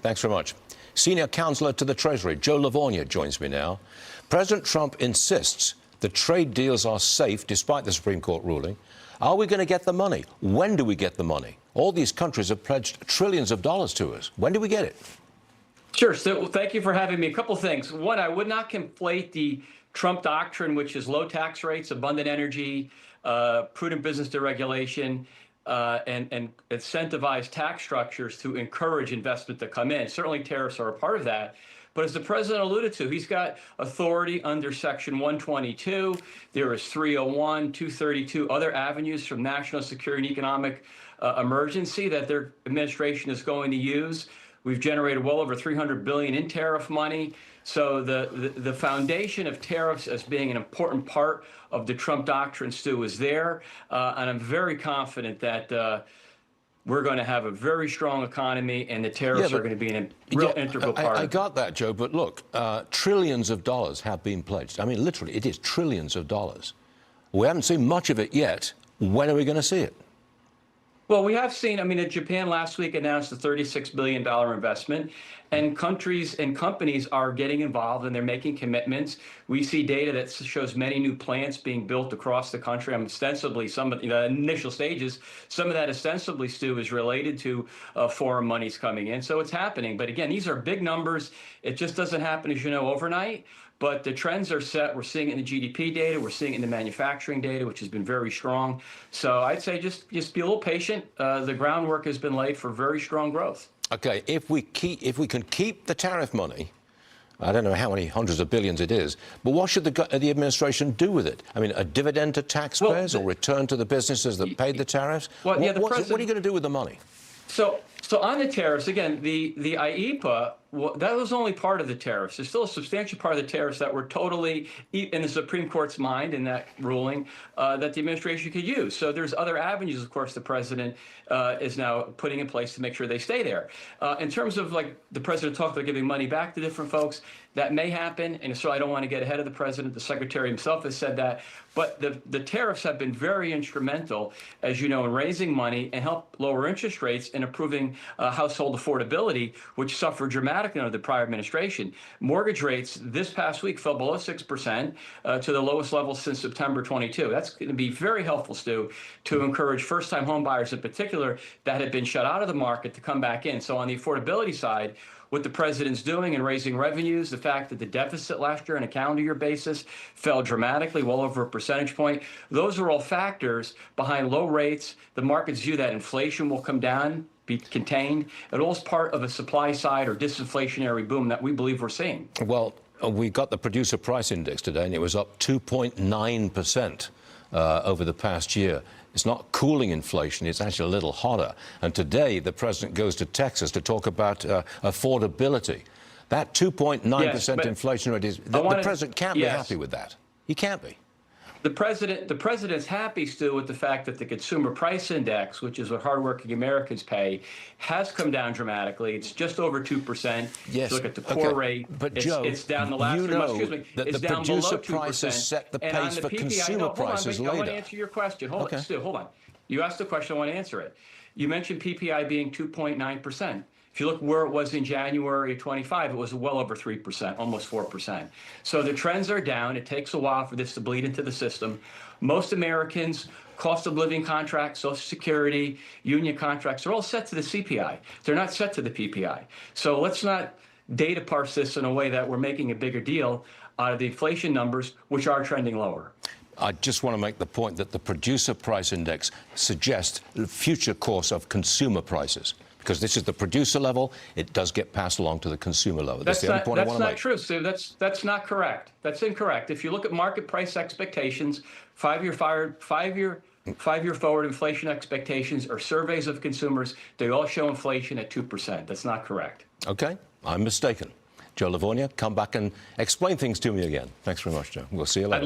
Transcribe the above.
Thanks very much. Senior Counselor to the Treasury, Joe Lavorgna, joins me now. President Trump insists the trade deals are safe despite the Supreme Court ruling. Are we going to get the money? When do we get the money? All these countries have pledged trillions of dollars to us. When do we get it? Sure. So thank you for having me. A couple of things. One, I would not conflate the Trump doctrine, which is low tax rates, abundant energy, prudent business deregulation, and incentivized tax structures to encourage investment to come in. Certainly tariffs are a part of that. But as the president alluded to, he's got authority under Section 122. There is 301, 232, other avenues from national security and economic emergency that their administration is going to use. We've generated well over $300 billion in tariff money. So the foundation of tariffs as being an important part of the Trump doctrine, Stu, is there. And I'm very confident that we're going to have a very strong economy, and the tariffs are going to be a real integral part. I got that, Joe, but look, trillions of dollars have been pledged. I mean, literally, it is trillions of dollars. We haven't seen much of it yet. When are we going to see it? Well, we have seen, Japan last week announced a $36 billion investment, and countries and companies are getting involved and they're making commitments. We see data that shows many new plants being built across the country. Ostensibly, some of the initial stages, some of that ostensibly, Stu, is related to foreign monies coming in. So it's happening. But again, these are big numbers. It just doesn't happen, as you know, overnight. But the trends are set. We're seeing it in the GDP data. We're seeing it in the manufacturing data, which has been very strong. So I'd say just be a little patient. The groundwork has been laid for very strong growth. Okay, if we can keep the tariff money, I don't know how many hundreds of billions it is, but what should the administration do with it? I mean, a dividend to taxpayers or return to the businesses that paid the tariffs? Well, what are you going to do with the money? So on the tariffs, again, the IEEPA, that was only part of the tariffs. There's still a substantial part of the tariffs that were totally in the Supreme Court's mind in that ruling that the administration could use. So there's other avenues, of course, the president is now putting in place to make sure they stay there. In terms of, like, the president talked about giving money back to different folks, that may happen, and so I don't want to get ahead of the president. The secretary himself has said that. But the tariffs have been very instrumental, as you know, in raising money and help lower interest rates and improving household affordability, which suffered dramatically under the prior administration. Mortgage rates this past week fell below 6% to the lowest level since September 22. That's going to be very helpful, Stu, to encourage first-time home buyers in particular that had been shut out of the market to come back in. So on the affordability side, what the president's doing in raising revenues, the fact that the deficit last year on a calendar year basis fell dramatically, well over a percentage point, those are all factors behind low rates. The markets view that inflation will come down, be contained. It all is part of a supply side or disinflationary boom that we believe we're seeing. Well, we got the producer price index today, and it was up 2.9% over the past year. It's not cooling inflation, it's actually a little hotter. And today, the president goes to Texas to talk about affordability. That 2.9% inflation rate is... The president can't be happy with that. He can't be. The president's happy, Stu, with the fact that the consumer price index, which is what hardworking Americans pay, has come down dramatically. It's just over 2%. Yes. Look at the core rate. But Joe, it's down the last 3 months. Excuse me. That it's the down producer below 2%. prices set the pace for consumer prices later. I want to answer your question. Hold on, Stu, hold on. You asked the question, I want to answer it. You mentioned PPI being 2.9%. If you look where it was in January of 25, it was well over 3%, almost 4%. So the trends are down. It takes a while for this to bleed into the system. Most Americans, cost of living contracts, Social Security, union contracts, are all set to the CPI. They're not set to the PPI. So let's not data parse this in a way that we're making a bigger deal out of the inflation numbers, which are trending lower. I just want to make the point that the producer price index suggests the future course of consumer prices. Because this is the producer level, it does get passed along to the consumer level. That's the only point I want to make. That's not true, Steve. That's not correct. That's incorrect. If you look at market price expectations, five-year forward inflation expectations or surveys of consumers, they all show inflation at 2%. That's not correct. Okay, I'm mistaken. Joe Lavorgna, come back and explain things to me again. Thanks very much, Joe. We'll see you later.